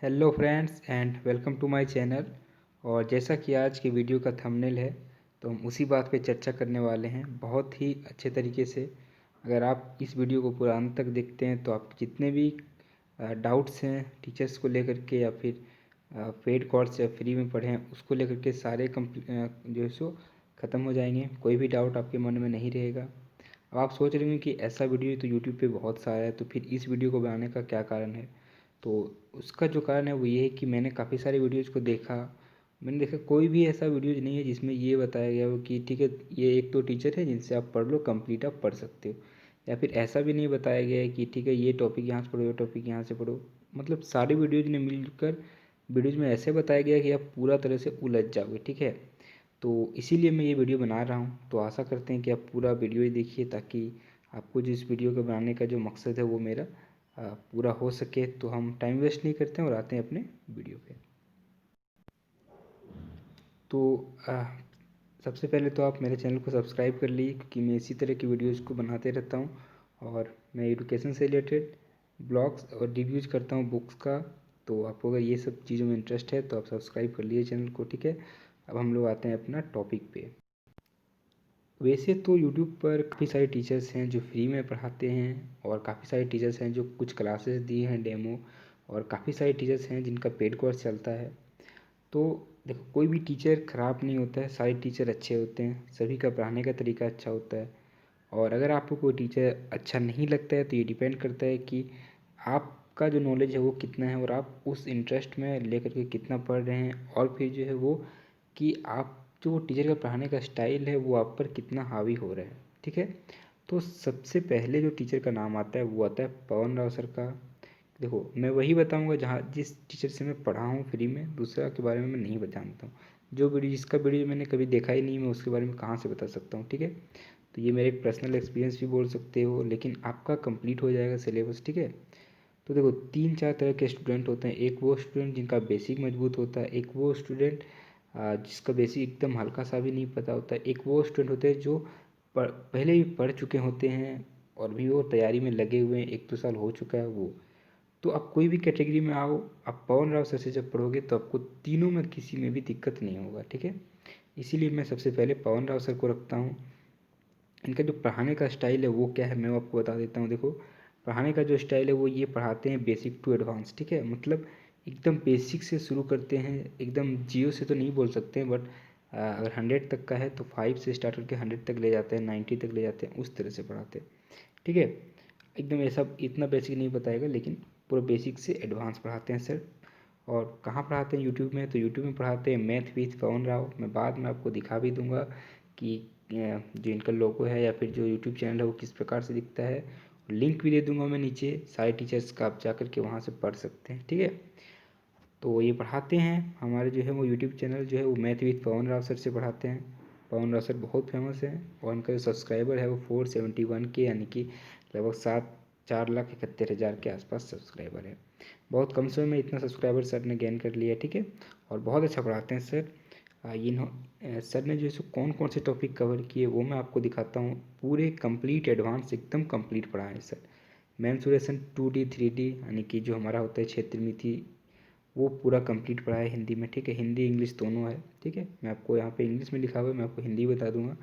Hello friends and welcome to my channel. और जैसा कि आज की वीडियो का थंबनेल है तो हम उसी बात पे चर्चा करने वाले हैं बहुत ही अच्छे तरीके से। अगर आप इस वीडियो को पूरा अंत तक देखते हैं तो आप जितने भी डाउट्स हैं टीचर्स को लेकर के या फिर पेड कोर्स या फ्री में पढ़े हैं उसको लेकर के सारे जो है सो ख़त्म हो जाएंगे। कोई भी डाउट आपके मन में नहीं रहेगा। अब आप सोच रहे होंगे कि ऐसा वीडियो तो यूट्यूब पे बहुत सारा है, तो फिर इस वीडियो को बनाने का क्या कारण है। तो उसका जो कारण है वो ये है कि मैंने काफ़ी सारे वीडियोज़ को देखा। मैंने देखा कोई भी ऐसा वीडियोज़ नहीं है जिसमें ये बताया गया हो कि ठीक है ये एक दो टीचर है जिनसे आप पढ़ लो, कंप्लीट आप पढ़ सकते हो। या फिर ऐसा भी नहीं बताया गया है कि ठीक है ये टॉपिक यहाँ से पढ़ो, ये टॉपिक यहाँ से पढ़ो। मतलब सारे वीडियोज़ ने मिलकर वीडियोज़ में ऐसे बताया गया कि आप पूरा तरह से उलझ जाओगे। ठीक है, तो इसीलिए मैं ये वीडियो बना रहा हूँ। तो आशा करते हैं कि आप पूरा वीडियो ही देखिए ताकि आपको जिस वीडियो को बनाने का जो मकसद है वो मेरा पूरा हो सके। तो हम टाइम वेस्ट नहीं करते हैं और आते हैं अपने वीडियो पे। तो सबसे पहले तो आप मेरे चैनल को सब्सक्राइब कर लीजिए क्योंकि मैं इसी तरह की वीडियोज़ को बनाते रहता हूँ और मैं एजुकेशन से रिलेटेड ब्लॉग्स और रिव्यूज़ करता हूँ बुक्स का। तो आपको अगर ये सब चीज़ों में इंटरेस्ट है तो आप सब्सक्राइब कर लीजिए चैनल को। ठीक है, अब हम लोग आते हैं अपना टॉपिक पे। वैसे तो यूट्यूब पर काफ़ी सारे टीचर्स हैं जो फ्री में पढ़ाते हैं और काफ़ी सारे टीचर्स हैं जो कुछ क्लासेस दिए हैं डेमो, और काफ़ी सारे टीचर्स हैं जिनका पेड कोर्स चलता है। तो देखो कोई भी टीचर ख़राब नहीं होता है, सारे टीचर अच्छे होते हैं, सभी का पढ़ाने का तरीका अच्छा होता है। और अगर आपको कोई टीचर अच्छा नहीं लगता है तो ये डिपेंड करता है कि आपका जो नॉलेज है वो कितना है और आप उस इंटरेस्ट में लेकर के कितना पढ़ रहे हैं, और फिर जो है वो कि आप जो टीचर का पढ़ाने का स्टाइल है वो आप पर कितना हावी हो रहा है। ठीक है, तो सबसे पहले जो टीचर का नाम आता है वो आता है पवन राव सर का। देखो मैं वही बताऊंगा जहाँ जिस टीचर से मैं पढ़ा हूँ फ्री में, दूसरा के बारे में मैं नहीं जानता हूँ। जो वीडियो जिसका वीडियो मैंने कभी देखा ही नहीं, मैं उसके बारे में कहाँ से बता सकता हूँ। ठीक है, तो ये मेरे एक पर्सनल एक्सपीरियंस भी बोल सकते हो, लेकिन आपका कंप्लीट हो जाएगा सिलेबस। ठीक है, तो देखो तीन चार तरह के स्टूडेंट होते हैं। एक वो स्टूडेंट जिनका बेसिक मजबूत होता है, एक वो स्टूडेंट जिसका बेसिक एकदम हल्का सा भी नहीं पता होता है, एक वो स्टूडेंट होते हैं जो पहले ही पढ़ चुके होते हैं और भी वो तैयारी में लगे हुए हैं, 1-2 साल हो चुका है वो। तो आप कोई भी कैटेगरी में आओ, आप पवन राव सर से जब पढ़ोगे तो आपको तीनों में किसी में भी दिक्कत नहीं होगा। ठीक है, इसीलिए मैं सबसे पहले पवन राव सर को रखता हूँ। इनका जो पढ़ाने का स्टाइल है वो क्या है मैं आपको बता देता हूँ। देखो पढ़ाने का जो स्टाइल है वो ये पढ़ाते हैं बेसिक टू एडवांस। ठीक है, मतलब एकदम बेसिक से शुरू करते हैं, एकदम जीरो से तो नहीं बोल सकते हैं, बट अगर 100 तक का है तो 5 से स्टार्ट करके 100 तक ले जाते हैं, 90 तक ले जाते हैं, उस तरह से पढ़ाते हैं। ठीक है, एकदम ऐसा इतना बेसिक नहीं बताएगा लेकिन पूरा बेसिक से एडवांस पढ़ाते हैं सर। और कहाँ पढ़ाते हैं यूट्यूब में, तो यूट्यूब में पढ़ाते हैं मैथ विथ पवन राव। मैं बाद में आपको दिखा भी दूंगा कि जो इनका लोगो है या फिर जो यूट्यूब चैनल है वो किस प्रकार से दिखता है। लिंक भी दे दूंगा मैं नीचे सारे टीचर्स का, आप जा कर के वहाँ से पढ़ सकते हैं। ठीक है, तो ये पढ़ाते हैं हमारे जो है वो यूट्यूब चैनल जो है वो math with Pawan Rao sir से पढ़ाते हैं। पवन राव सर बहुत फेमस है और उनका जो सब्सक्राइबर है वो 471 के, यानी कि लगभग 4,71,000 के आसपास सब्सक्राइबर है। बहुत कम समय में इतना सब्सक्राइबर सर ने गेन कर लिया है। ठीक है, और बहुत अच्छा पढ़ाते हैं सर। सर ने जो है सो कौन कौन से टॉपिक कवर किए वो मैं आपको दिखाता हूँ। पूरे कंप्लीट एडवांस एकदम कंप्लीट पढ़ाए हैं सर। मेंसुरेशन 2D 3D यानी कि जो हमारा होता है क्षेत्र मिति, वो पूरा कंप्लीट पढ़ा है हिंदी में। ठीक है, हिंदी इंग्लिश दोनों है। ठीक है, मैं आपको यहाँ पे इंग्लिश में लिखा हुआ है, मैं आपको हिंदी बता दूंगा।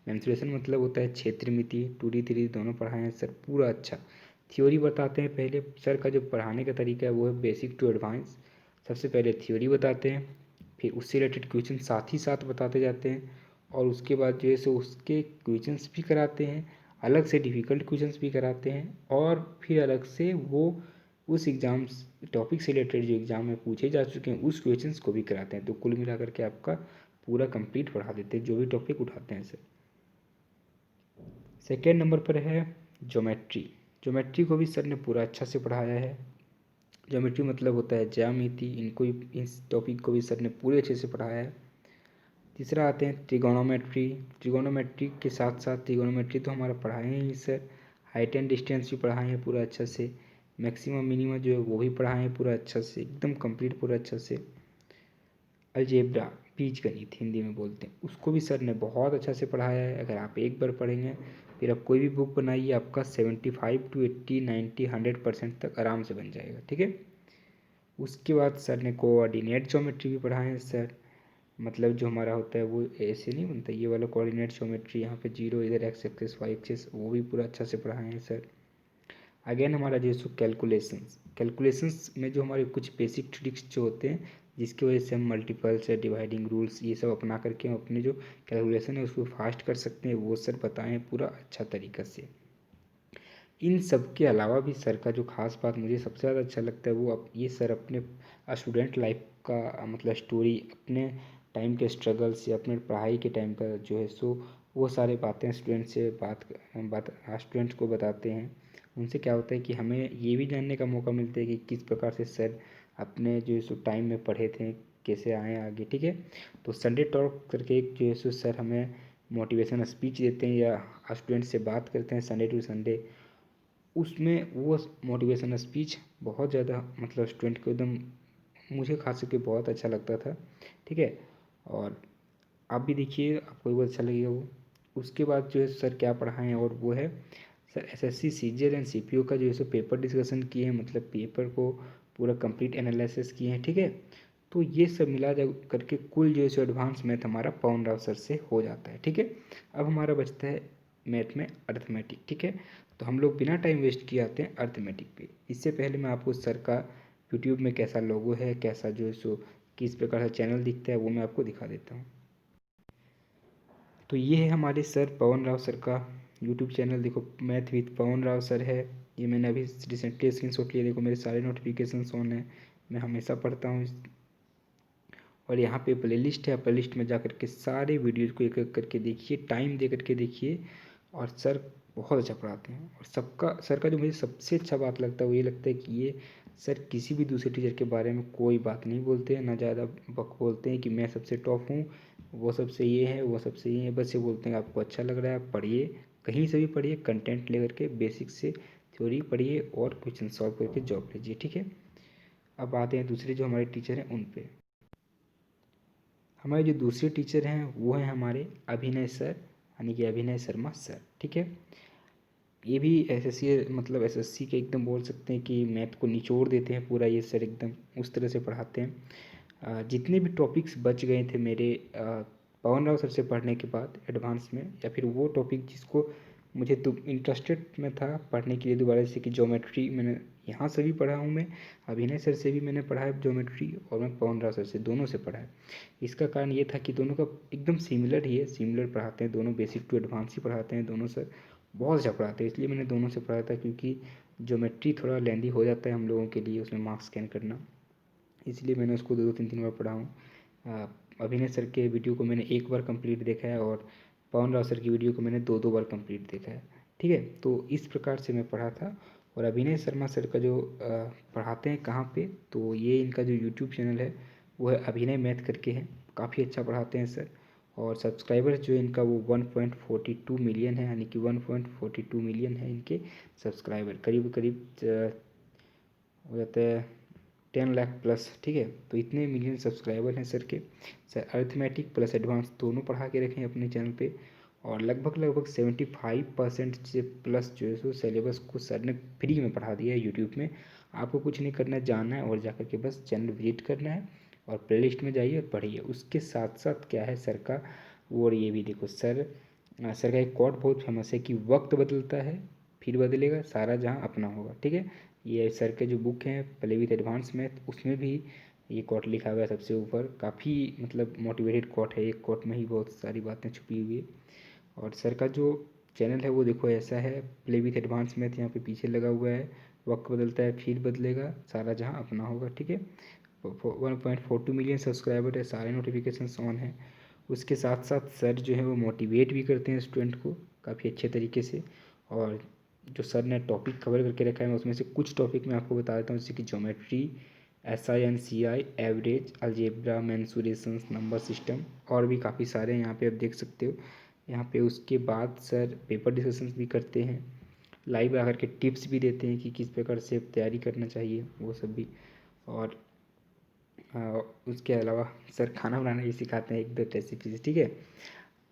मेंसुरेशन मतलब होता है क्षेत्र मिति, 2D 3D दोनों पढ़ाए हैं सर पूरा अच्छा। थ्योरी बताते हैं पहले। सर का जो पढ़ाने का तरीका है वो है बेसिक टू एडवांस। सबसे पहले थ्योरी बताते हैं, फिर उससे रिलेटेड क्वेश्चन साथ ही साथ बताते जाते हैं, और उसके बाद जो है सो उसके क्वेश्चंस भी कराते हैं, अलग से डिफ़िकल्ट क्वेश्चंस भी कराते हैं, और फिर अलग से वो उस एग्ज़ाम्स टॉपिक से रिलेटेड जो एग्ज़ाम में पूछे जा चुके हैं उस क्वेश्चंस को भी कराते हैं। तो कुल मिला करके आपका पूरा कंप्लीट पढ़ा देते हैं जो भी टॉपिक उठाते हैं सर। सेकेंड नंबर पर है ज्योमेट्री। ज्योमेट्री को भी सर ने पूरा अच्छा से पढ़ाया है। ज्योमेट्री मतलब होता है ज्यामिति, इनको इस टॉपिक को भी सर ने पूरे अच्छे से पढ़ाया है। तीसरा आते हैं ट्रिगोनोमेट्री। ट्रिगोनोमेट्री के साथ साथ ट्रिगोनोमेट्री तो हमारा पढ़ाए हैं ही सर, हाइट एंड डिस्टेंस भी पढ़ाए हैं पूरा अच्छा से, मैक्सिमम मिनिमम जो है वो भी पढ़ाए हैं पूरा अच्छा से, एकदम कंप्लीट पूरा अच्छा से। अलजेब्रा बीजगणित हिंदी में बोलते हैं, उसको भी सर ने बहुत अच्छा से पढ़ाया है। अगर आप एक बार पढ़ेंगे फिर आप कोई भी बुक बनाइए, आपका 75 to 80 90 100% तक आराम से बन जाएगा। ठीक है, उसके बाद सर ने कोऑर्डिनेट ज्योमेट्री भी पढ़ाए हैं सर, मतलब जो हमारा होता है वो ऐसे नहीं बनता, ये वाला कोऑर्डिनेट ज्योमेट्री, यहाँ पे जीरो, इधर एक्स एक्सिस वाई एक्सिस, वो भी पूरा अच्छा से पढ़ाए हैं सर। अगेन हमारा जो सो कैलकुलेशंस में जो हमारे कुछ बेसिक ट्रिक्स जो होते हैं, जिसकी वजह से हम मल्टीपल्स या डिवाइडिंग रूल्स ये सब अपना करके हम अपने जो कैलकुलेशन है उसको फास्ट कर सकते हैं, वो सर बताएं पूरा अच्छा तरीका से। इन सब के अलावा भी सर का जो खास बात मुझे सबसे ज़्यादा अच्छा लगता है वो ये सर अपने स्टूडेंट लाइफ का मतलब स्टोरी, अपने टाइम के स्ट्रगल्स या अपने पढ़ाई के टाइम का जो है सो वो सारे बातें स्टूडेंट से बात स्टूडेंट्स को बताते हैं। उनसे क्या होता है कि हमें ये भी जानने का मौका मिलता है कि किस प्रकार से सर अपने जो है सो टाइम में पढ़े थे, कैसे आए आगे, ठीक है। तो संडे टॉक करके एक जो है सो सर हमें मोटिवेशन स्पीच देते हैं या स्टूडेंट से बात करते हैं संडे टू संडे, उसमें वो मोटिवेशन स्पीच बहुत ज़्यादा मतलब स्टूडेंट को एकदम, मुझे खास करके बहुत अच्छा लगता था, ठीक है। और आप भी देखिए, आपको भी बहुत अच्छा लगेगा वो। उसके बाद जो है सर क्या पढ़ाएं, और वो है sir SSC CGL and CPO का जो है सो पेपर डिस्कशन किए हैं, मतलब पेपर को पूरा कंप्लीट एनालिसिस किए हैं, ठीक है। तो ये सब मिला जा करके कुल जो है सो एडवांस मैथ हमारा पवन राव सर से हो जाता है, ठीक है। अब हमारा बचता है मैथ में अर्थमेटिक, ठीक है। तो हम लोग बिना टाइम वेस्ट किए आते हैं अर्थमेटिक पे। इससे पहले मैं आपको सर का यूट्यूब में कैसा लोगो है, कैसा जो है सो किस प्रकार का चैनल दिखता है, वो मैं आपको दिखा देता हूँ। तो ये है हमारे सर पवन राव सर का यूट्यूब चैनल, देखो math with Pawan Rao sir है। ये मैंने अभी रिसेंटली स्क्रीनशॉट लिया, देखो मेरे सारे नोटिफिकेशन ऑन है, मैं हमेशा पढ़ता हूँ। और यहाँ पे प्लेलिस्ट है, प्लेलिस्ट में जा करके सारे वीडियोज़ को एक एक करके देखिए, टाइम दे करके देखिए। और सर बहुत अच्छा पढ़ाते हैं, और सर का जो मुझे सबसे अच्छा बात लगता है वो ये लगता है कि ये सर किसी भी दूसरे टीचर के बारे में कोई बात नहीं बोलते हैं, ना ज़्यादा बक बोलते हैं कि मैं सबसे टॉप हूँ, वो सबसे ये है, वो सबसे ये है। बस ये बोलते हैं आपको अच्छा लग रहा है आप पढ़िए, कहीं से भी पढ़िए, कंटेंट लेकर के बेसिक से थ्योरी पढ़िए और क्वेश्चन सॉल्व करके जॉब लीजिए, ठीक है। अब आते हैं दूसरे जो हमारे टीचर हैं उन पे। हमारे जो दूसरे टीचर हैं वो हैं हमारे अभिनय सर, यानी कि अभिनय शर्मा सर, ठीक है। ये भी एसएससी मतलब एसएससी के एकदम बोल सकते हैं कि मैथ को निचोड़ देते हैं पूरा, ये सर एकदम उस तरह से पढ़ाते हैं। जितने भी टॉपिक्स बच गए थे मेरे पवन राव सर से पढ़ने के बाद एडवांस में, या फिर वो टॉपिक जिसको मुझे तो इंटरेस्टेड में था पढ़ने के लिए दोबारा, जैसे कि ज्योमेट्री मैंने यहाँ से भी पढ़ा हूँ, मैं अभिनय सर से भी मैंने पढ़ा है ज्योमेट्री, और मैं पवन राव सर से दोनों से पढ़ा है। इसका कारण ये था कि दोनों का एकदम सिमिलर ही है, सिमिलर पढ़ाते हैं दोनों, बेसिक टू एडवांस ही पढ़ाते हैं दोनों सर, बहुत अच्छा पढ़ाते हैं। इसलिए मैंने दोनों से पढ़ा था, क्योंकि ज्योमेट्री थोड़ा लेंदी हो जाता है हम लोगों के लिए, उसमें मार्क्स स्कैन करना, इसलिए मैंने उसको दो दो तीन तीन बार पढ़ा हूँ। अभिनय सर के वीडियो को मैंने एक बार कंप्लीट देखा है, और पवन राव सर की वीडियो को मैंने दो दो बार कंप्लीट देखा है, ठीक है। तो इस प्रकार से मैं पढ़ा था। और अभिनय शर्मा सर का जो पढ़ाते हैं कहाँ पे, तो ये इनका जो यूट्यूब चैनल है वो है अभिनय मैथ करके है, काफ़ी अच्छा पढ़ाते हैं सर। और सब्सक्राइबर्स जो है इनका वो 1.42 मिलियन है, यानी कि 1.42 मिलियन है इनके सब्सक्राइबर, करीब करीब हो जाता है 10 लाख प्लस, ठीक है। तो इतने मिलियन सब्सक्राइबर हैं सर के। सर अर्थमेटिक प्लस एडवांस दोनों पढ़ा के रखे हैं अपने चैनल पे, और लगभग 75% से प्लस जो है सो सिलेबस को सर ने फ्री में पढ़ा दिया है यूट्यूब में। आपको कुछ नहीं करना है, जाना है और जाकर के बस चैनल विजिट करना है और प्लेलिस्ट में जाइए और पढ़िए। उसके साथ साथ क्या है सर का, और ये भी देखो सर का एक कोट बहुत फेमस है कि वक्त बदलता है फिर बदलेगा, सारा जहाँ अपना होगा, ठीक है। ये सर के जो बुक हैं प्ले विथ एडवांस मैथ, उसमें भी ये कोट लिखा हुआ है सबसे ऊपर, काफ़ी मतलब मोटिवेटेड कोट है, एक कोट में ही बहुत सारी बातें छुपी हुई है। और सर का जो चैनल है वो देखो ऐसा है, प्ले विथ एडवांस मैथ यहाँ पे पीछे लगा हुआ है, वक्त बदलता है फिर बदलेगा, सारा जहाँ अपना होगा, ठीक है। 1.42 मिलियन सब्सक्राइबर है, सारे नोटिफिकेशन ऑन है। उसके साथ साथ सर जो है वो मोटिवेट भी करते हैं स्टूडेंट को काफ़ी अच्छे तरीके से। और जो सर ने टॉपिक कवर करके रखा है मैं उसमें से कुछ टॉपिक मैं आपको बता देता हूँ, जैसे कि geometry, SI and CI, average, algebra, mensurations, number system, और भी काफ़ी सारे हैं यहाँ पे आप देख सकते हो यहाँ पे। उसके बाद सर पेपर डिस्कशंस भी करते हैं, लाइव आकर के टिप्स भी देते हैं कि किस प्रकार से तैयारी करना चाहिए, वो सब भी। और उसके अलावा सर खाना बनाना भी सिखाते हैं एक दो रेसिपीज, ठीक है।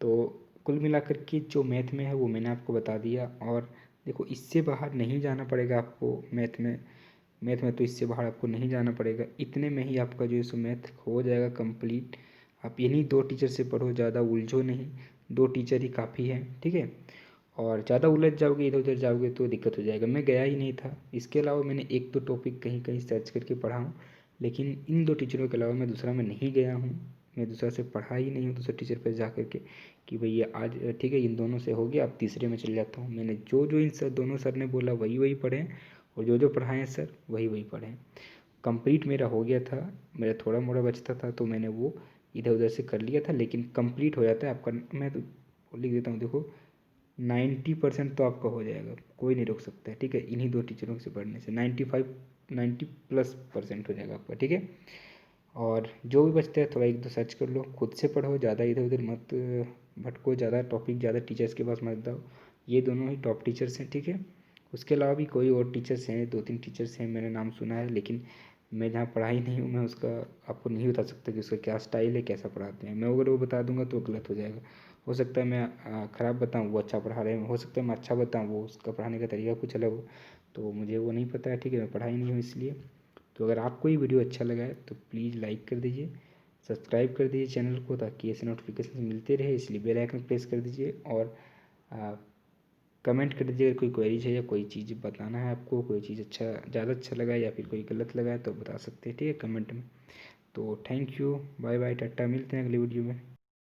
तो कुल मिलाकर के जो मैथ में है वो मैंने आपको बता दिया। और देखो इससे बाहर नहीं जाना पड़ेगा आपको मैथ में, मैथ में तो इससे बाहर आपको नहीं जाना पड़ेगा। इतने में ही आपका जो है सो मैथ हो जाएगा कंप्लीट। आप इन्हीं 2 टीचर से पढ़ो, ज़्यादा उलझो नहीं, 2 टीचर ही काफ़ी है, ठीक है। और ज़्यादा उलझ जाओगे, इधर उधर जाओगे तो दिक्कत हो जाएगा। मैं गया ही नहीं था। इसके अलावा मैंने 1-2 टॉपिक कहीं कहीं सर्च करके पढ़ा हूँ, लेकिन इन 2 टीचरों के अलावा मैं दूसरा में नहीं गया हूँ। मैं दूसरा से पढ़ा ही नहीं हूँ दूसरे टीचर पर जा करके कि भैया आज ठीक है इन दोनों से हो गया, अब तीसरे में चले जाता हूँ। मैंने जो जो इन दोनों सर ने बोला वही वही पढ़े, और जो जो पढ़ाए सर वही वही पढ़े। कंप्लीट मेरा हो गया था। मेरा थोड़ा मोड़ा बचता था तो मैंने वो इधर उधर से कर लिया था, लेकिन कंप्लीट हो जाता है आपका। मैं तो लिख देता हूँ, देखो 90% तो आपका हो जाएगा, कोई नहीं रोक सकता है, ठीक है। इन्हीं 2 टीचरों से पढ़ने से 90+% हो जाएगा आपका, ठीक है। और जो भी बचता है थोड़ा 1-2 सर्च कर लो, खुद से पढ़ो, ज़्यादा इधर उधर मत भटको, ज़्यादा टॉपिक ज़्यादा टीचर्स के पास मत जाओ। ये दोनों ही टॉप टीचर्स हैं, ठीक है। उसके अलावा भी कोई और टीचर्स हैं, 2-3 टीचर्स हैं, मैंने नाम सुना है, लेकिन मैं जहाँ पढ़ाई नहीं हूँ, मैं उसका आपको नहीं बता सकता कि उसका क्या स्टाइल है, कैसा पढ़ाते हैं। मैं अगर वो बता दूंगा तो गलत हो जाएगा। हो सकता है मैं ख़राब बताऊँ, वो अच्छा पढ़ा रहे हैं, हो सकता है मैं अच्छा बताऊँ, वो उसका पढ़ाने का तरीका कुछ अलग हो। तो मुझे वो नहीं पता है, ठीक है, मैं पढ़ाई नहीं हूँ इसलिए। तो अगर आपको ये वीडियो अच्छा लगा है तो प्लीज़ लाइक कर दीजिए, सब्सक्राइब कर दीजिए चैनल को, ताकि ऐसे नोटिफिकेशन मिलते रहे, इसलिए बेल आइकन प्रेस कर दीजिए। और कमेंट कर दीजिए अगर कोई क्वेरीज है या कोई चीज़ बताना है आपको, कोई चीज़ अच्छा ज़्यादा अच्छा लगा है या फिर कोई गलत लगा है तो बता सकते हैं, ठीक है, कमेंट में। तो thank you, bye bye, tata, मिलते हैं अगली वीडियो में।